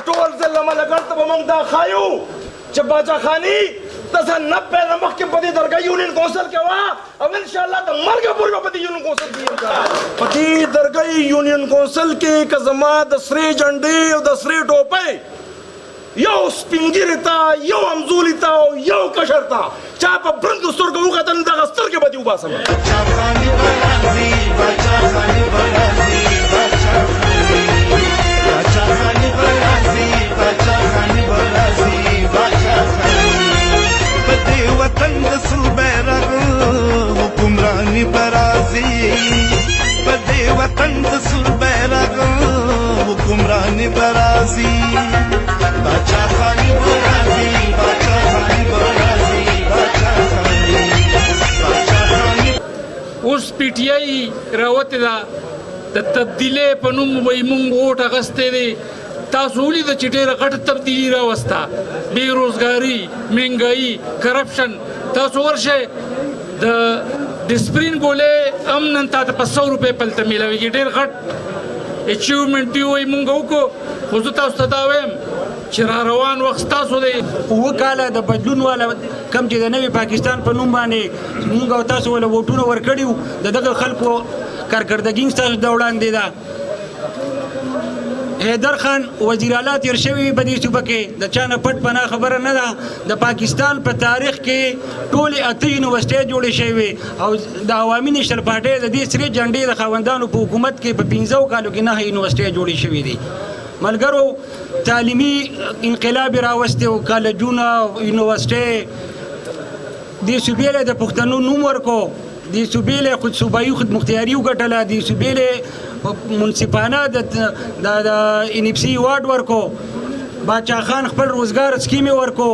ټول ځل ملګر ته به موږ دا ښایو چې باچا خاني تاسو 90 نه مخکې په دې درګاه یونین کونسل کې وه او انشاءالله د مرګه پورې به په دې یونین کونسل کې یم په دې درګاه یونین کونسل کې که زما د سرې جنډې او د سرې ټوپۍ یو سپین ږیري ته یو همزولي ته او یو کشر ته چا په برندو سترګو وکتل دغه سترګې به دې وباسم وطن د سل بیرغ حکمرانی برازي په دې وطن د سل بیرغ حکمرانی برازي باچا خاني برازي باچا خاني برازي باچا خاني اوس پی ټی آی راوته ده د تبدیلی په نوم وایي مونږ ووټ اخیستی دی تاسو ولیده چې ډېره غټه تبدیلي راوسته بېروزګاري مهنګایي کرپشن تاسو ورشئ د ډسپرین ګولۍ هم نن تاته په 100 روپۍ پلته میلاویږي ډېر غټ اچیومنټ دی وایي مونږ وکړو خو زه تاسو ته دا وایم چې را روان وخت ستاسو دی 7 کاله د بدلون والا کم چې د نوي پاکستان په نوم باندې مونږ او تاسو ولا ووټونه ورکړي وو د دغه خلکو کارکردګي ستاسو د وړاندې ده حیدر خان وزیر اعلی تیر شوی په دې صوبه کې د چا نه پټ پناه خبره نه ده د پاکستان په تاریخ کې ټولې 8 یونیورسټۍ جوړې شوې او د عوامي نشر پارټۍ د دې سرې جنډې د خاوندانو په حکومت کې په 15 کالو کې 9 یونیورسټۍ جوړې شوې دي ملګرو تعلیمي انقلاب راوستی او کالجونه یونیورسټۍ دې صوبې له د پښتنو نوم ورکو دې صوبې له خود صوبایي خود مختیاري وګټله دې صوبې له منصفانه د ان اف سی وارډ ورکو باچا خان خپل روزګار سکیم ورکو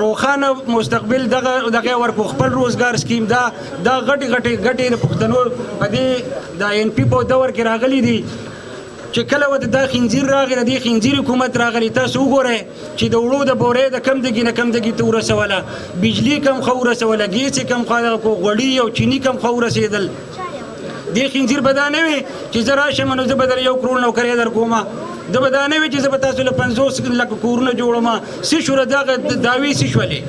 روخانه مستقبل دغه ورکو خپل روزګار سکیم دا غټي د پښتنو په دې د ان پی په دور کې راغلي دي چې کله وته دا خنزیر راغی د خنزیر حکومت راغلی تاسو وګورئ چې د وړو د بورې د کم دګي نه کم دګي تور رسوله بجلی کم خو رسوله ګیس کم خو غوړی او چینی کم خو رسیدل دې خنزیر بدانه وي چې زرا شمنو زه بدل 1 کروڑ نوکری در کومه د بدانه وي چې زه به تاسو له 50 لک کورونه جوړم سې شو دغه داوی سې شولې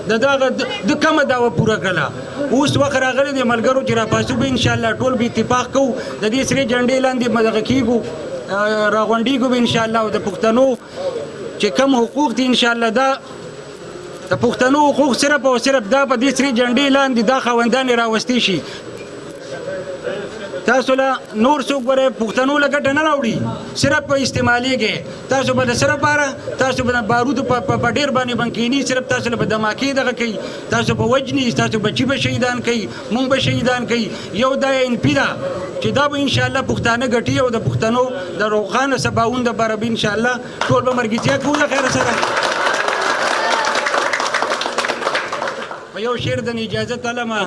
دغه د کومه داوا پوره کړه اوس وخت راغلی د ملګرو چې را پاسو به ان شاء الله ټول به اتفاق کوو د دې سری جنډې لاندې مدغه کیګو راغونډیګو به ان شاء الله د پښتنو چې کم حقوق دي ان شاء الله دا د پښتنو حقوق صرف او صرف دا په دې سری جنډې لاندې دا خوندان راوستي شي تاسو له نور څوک غره پښتنو لګټ نه راوړي صرف په استعماليږي تاسو به سره پاره تاسو به بارود په ډیر باندې بنکینی صرف تاسو به دماکي دغه کوي تاسو په وجني تاسو بچي به شهیدان کوي مونږ به شهیدان کوي یو د ان پی دا چې دا به ان شاء الله پښتانه غټي او د پښتنو د روخانه سباوند د برابر ان شاء الله ټول به مرګتیا کوله خیر سره په یو شعر د اجازه طلبه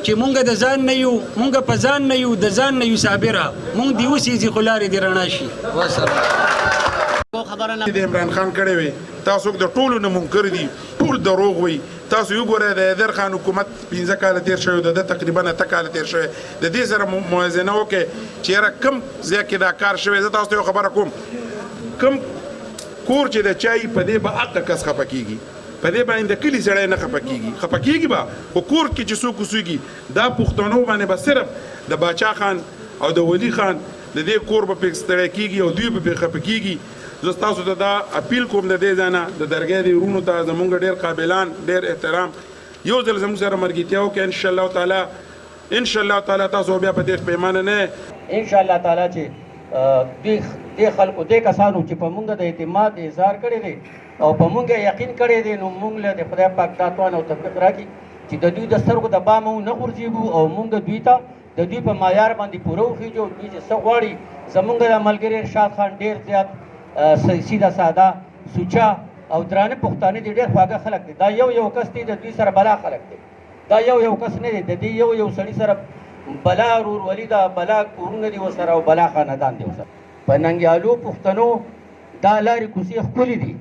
چې مونږ د ځان نه یو مونږ په ځان نه یو د ځان نه یو صابره مونږ دی وسې خلارې دی رڼا شي وسلام خبره نه د عمران خان کړي وي تاسو د ټولو نه منکر دي ټول دروغ وي تاسو یو ګورئ د حیدر خان حکومت 15 کال تیر شوی د تقریبا 8 کال تیر شوی د دې سره موازنه وکړي چې را کم ځکه دا کار شوی زه تاسو ته خبره کوم کم کور چې د چای په دې به اته کس خپکیږي په دې باندې د کلی سړی نه خپکیږي به او کور کې چې څوک اوسېږي دا پښتنو باندې به صرف د باچا خان او د ولی خان د دې کور به پکې ستړی کېږي او دوی به پکې خپکیږي زه تاسو ته دا اپیل کوم د دې ځای نه د درګاه د ورونو ته زمونږ ډېر قابلان ډېر احترام یو ځل زموږ سره مرګتیا وکړي ان شاء الله تعالی تاسو بیا په دې پیمانه نه ان شاء الله تعالی چې دې خلکو دې کسانو چې په مونږ د اعتماد اظهار کړی دی او په مونږ یقین کړی دی نو مونږ له خدای پاک دا توان او توفیق راکړي چې د دوی د سترګو د بامو نه غورځېږو او مونږ دوی ته د دوی په معیار باندې پوره وخېږو دوی چې څه غواړي زمونږ د ملګري ارشاد خان ډېر زیات سیده ساده سوچه او درانه پښتانه دي ډېر خواږه خلک دي دا یو کس دی د دوی سره بلا خلک دي دا یو کس نه دی د دې یو سړي سره بلا ورورولي ده بلا کورونه دي ورسره او بلا خاندان دي ورسره په ننګیالو پښتنو دا لارې کوڅې ښکلې دي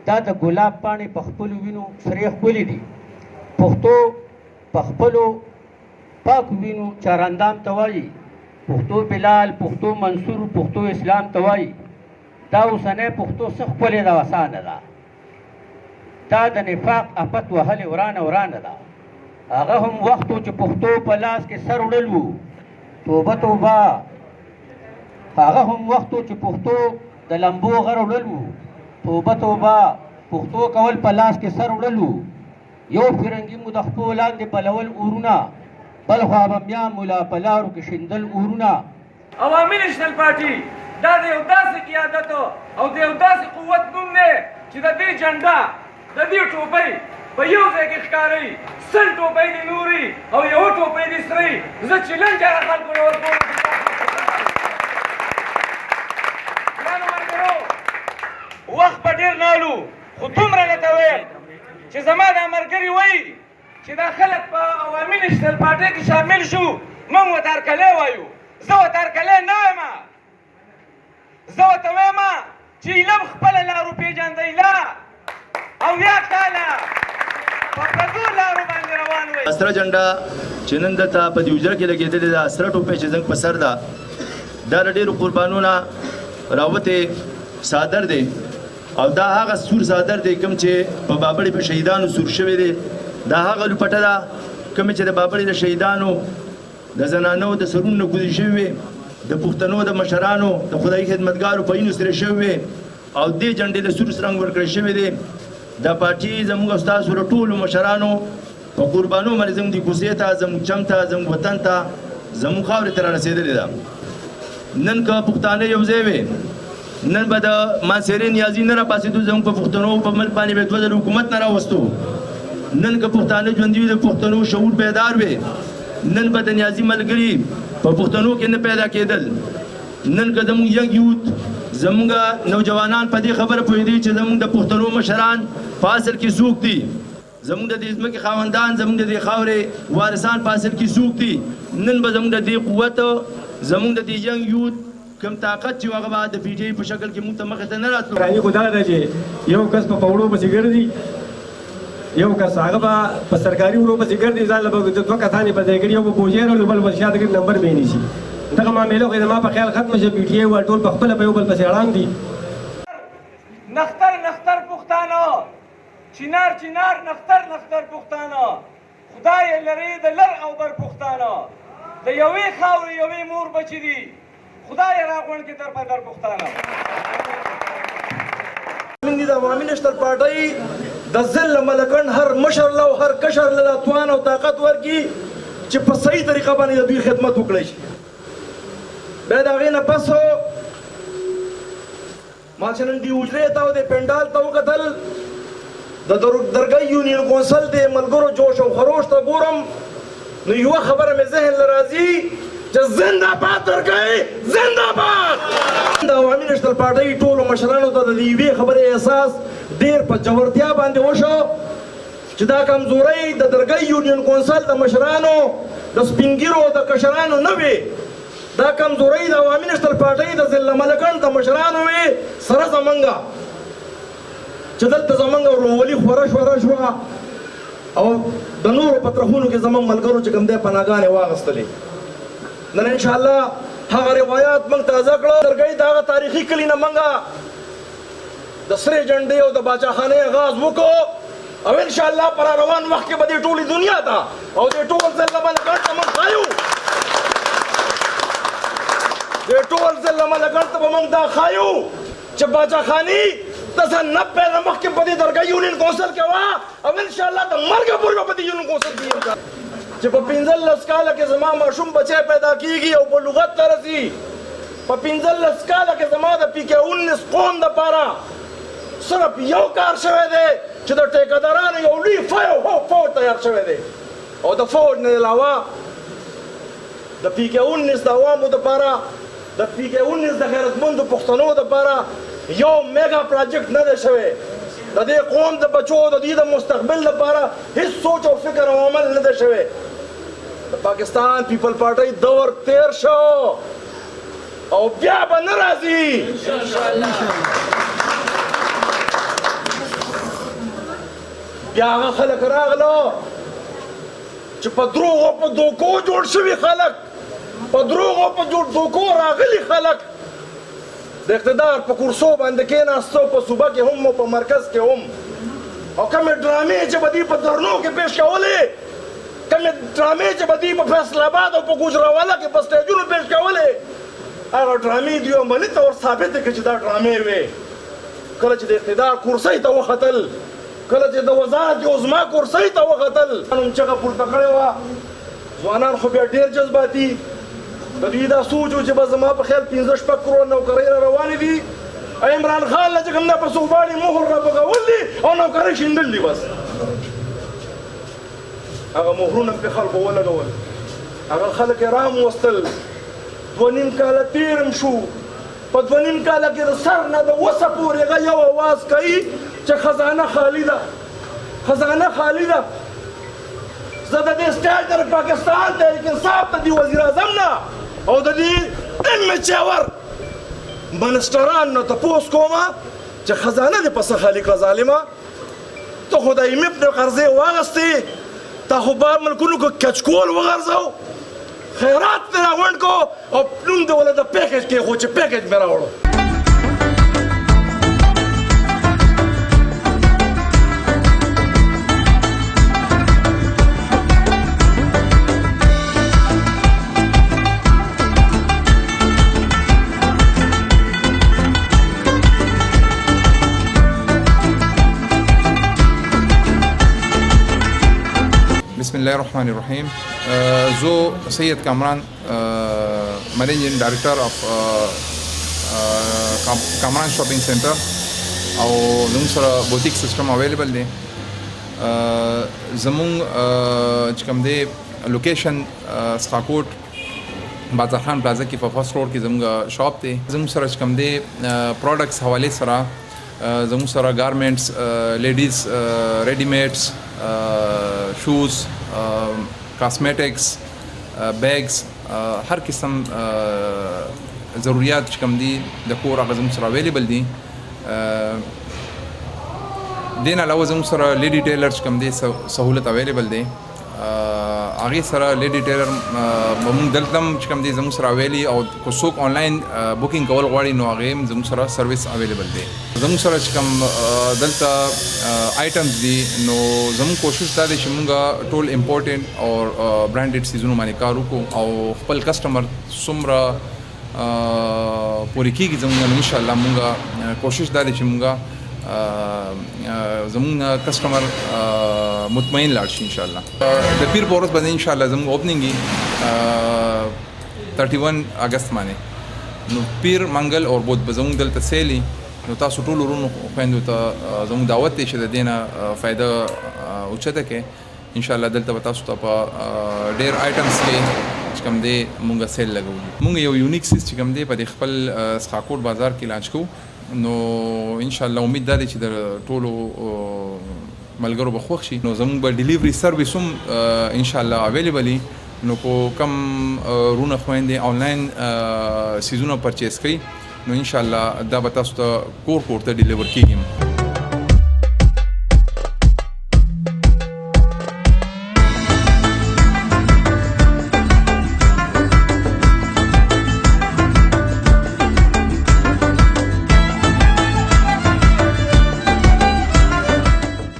دا د ګلاب پاڼې په خپلو وینو سرې ښکلې دي پښتو په خپلو پاکو وینو چارندام ته وایي پښتو بلال پښتو منصور پښتو اسلام ته وایي دا اوسنۍ پښتو څه ښکلې ده اسانه ده دا د نفاق افت وهلې ورانه ده هغه هم وخت و چې پښتو په لاس کې سر وړل وو توبه توبه هغه هم وخت و چې پښتو د لمبو غر وړل وو توبه توبه پښتو کول په لاس کې سر وړل وو یو فرنګي مو د خپو لاندې بلول اورونه بل خوا به بیا ملا په لارو کې شیندل اورونه عوامي نېشنل پارټي دا د یو داسې قیادت او د یو داسې قوت نوم دی چې د دې جنډه د دې ټوپۍ په یو ځای کې ښکاري سل ټوپۍ دې نوري او یوه ټوپۍ دې سرۍ زه چلنج هغه خلکو له ورکوم ګرانو ملګرو وخت به ډېر نالو خو دومره درته ویل چې زما دا ملګري وایي چې دا خلک په عوامي نېشنل پارټۍ کې شامل شو موږ ورته هرکلی وایو زه ورته هرکلی نه وایم زه ورته وایم چې ایله خپله لارو پېژندئ لا او یا کاله په پردو لارو باندې روان وئ سره جنډه چې نن دلته په دې حجره کې لګېدلې ده سره ټوپۍ چې زنګ په سر ده دا له ډېرو قربانونه راوتې څادر دی او دا هغه سور څادر دی کوم چې په بابړې په شهیدانو سور شوی دی دا هغه لوپټه ده کوم چې د بابړې د شهیدانو د زنانو د سرونو نه کوزې شوي وي د پښتنو د مشرانو د خدایي خدمتګارو په وینو سره شوي وي او دې جنډې له سور رنګ ورکړی شوی دی دا پارټي زموږ او ستاسو له ټولو مشرانو په قربانو باندې زموږ دې کوڅې ته زموږ چم ته زموږ وطن ته زموږ خاورې ته رارسېدلې ده نن که پښتانه یو ځای وي نن به د ماسیرې نیازي نه راپاڅېدو زموږ په پښتنو په ملک باندې به دوه ځله حکومت نه راوستو نن که پښتانه ژوندي وي د پښتنو شعور بیدار وي نن به د نیازي ملګري په پښتنو کې نه پیدا کېدل نن که زموږ ینګ یوت زموږ نوجوانان په دې خبره پوهېدي چې زموږ د پښتنو مشران په اصل کې څوک دي زموږ د دې ځمکې خاوندان زموږ د دې خاورې وارثان په اصل کې څوک دي نن به زموږ د دې قوت زموږ د دې ینګ یوت کم طاقت چې هغه به د پی ټي آی په شکل کې موږ ته مخې ته نه راتلو کاني خو دا ده چې یو کس په پوړو پسې ګرځي یو کس هغه به په سرکاري وړو پسې ګرځي ځان له به دوه کسانې په ځای کړي یو به بوجۍ راوړي بل به شاته کړي نمبر به یې نیسي دغه معاملې خو زما په خیال ختمه شي پی ټي آی وال ټول په خپله په یو بل پسې اړان دي نختر پښتانه چینار نختر پښتانه خدای لري د لر او بر پښتانه د یوې خاورې یوې مور بچي دي خدای راغونډ کې در په در پښتانه من دي د عوامي نېشنل پارټۍ د ذل ملکن هر مشر له هر کشر له توان او طاقت ورکي چې په صحیح طریقه باندې د دوی خدمت وکړي شي بیا د هغې نه پس ما چې نن دې حجرې ته او د پنډال ته وکتل د درګۍ یونین کونسل د ملګرو جوش او خروش ته ګورم نو یوه خبره مې ذهن له راځي چې زنده باد درګۍ زنده باد د عوامي نېشنل پارټۍ ټولو مشرانو ته د یوې خبرې احساس ډېر په ژورتیا باندې وشو چې دا کمزورۍ د درګۍ یونین کونسل د مشرانو د سپینګیرو د کشرانو نه وي دا کمزورۍ د عوامي نېشنل پارټۍ د ضلع ملکن د مشرانو وي سره زمونږه چې دلته زمونږ ورولي خوره شوه او د نورو پترخونو کې زمونږ ملګرو چې کوم دی پناهګانې واخیستلې نن انشاءالله هغه روایات موږ تازه کړو درګۍ د هغه تاریخي کلي نه موږ د سرې جنډې او د باچاخانې آغاز وکړو او انشاءالله پر روان وخت کې به دې ټولې دنیا ته او دې ټول ضلع ملکن ته موږ ښایو دې ټول ضلع ملکن ته به موږ دا ښایو چې باچاخاني داسې 90 نه مخکې په دې درګۍ یونین کونسل کې وه او انشاءالله د مرګه پورې به په دې یونین کونسل کې یم چې په 15 کاله کې زما ماشوم بچی پیدا کیږي او په لغت ته رسي په 15 کاله کې زما د پی کې 19 قوم دپاره صرف یو کار شوی دی چې د ټیکهدارانو یو لوی فوج تیار شوی دی او د فوج نه علاوه د پی کې 19 د عوامو دپاره د پی کې 19 د غیرتمندو پښتنو دپاره یو میگا پروجیکټ نه دی شوی د دې قوم د بچو د دې د مستقبل لپاره هیڅ سوچ او فکر او عمل نه دی شوی د پاکستان پیپل پارټۍ دور تیر شو او بیا به نه راځي بیا هغه خلک راغلو چې په دروغو په دوکو جوړ شوي خلک په دروغو په دوکو راغلي خلک د اقتدار په کرسو باندې کېناستو په صوبه کې هم او په مرکز کې هم او کومې ډرامې چې به دوی په درنو کې پیش کولې کومې ډرامې چې به دوی په فیصل آباد او په ګوجراوالا کې په سټیجونو پیش کولې هغه ډرامې دوی عملي طور ثابتې کړې چې دا ډرامې وې کله چې د اقتدار کرسۍ ته وختل کله چې د وزارت عظما کرسۍ ته وختل هم چغه پورته کړې وه ځوانان خو بیا ډېر جذباتي د دوی دا سوچ و چې به زما په خیال 15-16 کروڑ نوکرۍ را روانې دي عمران خان له چې کوم دا په صوباړي مهر را بغول دي او نوکرۍ شیندل دي بس هغه مهرونه پرې خلکو ولګول هغه خلک یې راموستل 2.5 کاله تېر شو په 2.5 کاله کې د سر نه د وسه پورې هغه یو اواز کوي چې خزانه خالي ده خزانه خالي ده زه د دې سټیج د پاکستان تحریک انصاف ته د وزیر اعظم نه او د دې امچور منسټران نه تپوس کومه چې خزانه دې پسه خالي کړه ظالمه ته خو د ایمف نه قرضې واغستې تا خو بار ملکونو کو کچکول وغورځو خیرات مې راغونډ کو او نوم دې ولې د پیکج کې خو چې پیکج مې راوړو بسم الله الرحمن الرحیم زه سید کامران منیجینګ ډایرکټر اف کامران شاپینګ سنټر او زموږ سره بوتیک سیستم اویلیبل دی زموږ چې کوم دی لوکیشن سخاکوټ بازار خان پلازا کې په فرست روډ کې زموږ شاپ دی زموږ سره چې کوم دی پروډکټس حواله سره زموږ سره ګارمنټس لیډیز ریډی میډز شوز کاسمیټکس بیگز هر قسم ضرورت چې کوم دي د کور هغه زموږ سره اویلیبل دي دین علاوه زموږ سره لیډي ټیلر چې کوم دي سہولت اویلیبل دی هغې سره لیډي ټیلر موږ دلته هم چې کوم دي زموږ سره اویلی او که څوک آنلاین بوکینګ کول غواړي نو هغې هم زموږ سره سروس اویلیبل دی زموږ سره چې کوم دلته آیټمز دي نو زموږ کوشش دا دی چې موږ ټول امپورټنټ او برانډډ سیزونو باندې کار وکړو او خپل کسټمر څومره پوره کېږي زموږ نه انشاءالله موږ کوشش دا دی چې موږ زموږ کسټمر مطمئن لاړ شي انشاءالله د پیر په ورځ باندې انشاءالله زموږ اوپننګ 31 اگست باندې نو پیر منګل او بود به زموږ دلته سیلی نو تاسو ټول ورونو خویندو ته زموږ دعوت دی چې د دې نه فایده اوچته کې انشاءالله دلته به تاسو ته په ډېر آیټمس کې چې کوم دی مونږ سیل لګو مونږ یو یونیک سیس چې کوم دی په خپل سخاکوټ بازار کې لانچ کوو نو انشاءالله امید ده چې د ټولو ملګرو به خوښ شي نو زموږ به ډیلیوري سرویس هم انشاءالله اویلیبل وي نو کو کم رونه خویندې آنلاین سیزونه پرچیز کوي نو انشاءالله دا به تاسو ته کور ته ډیلیور کېږي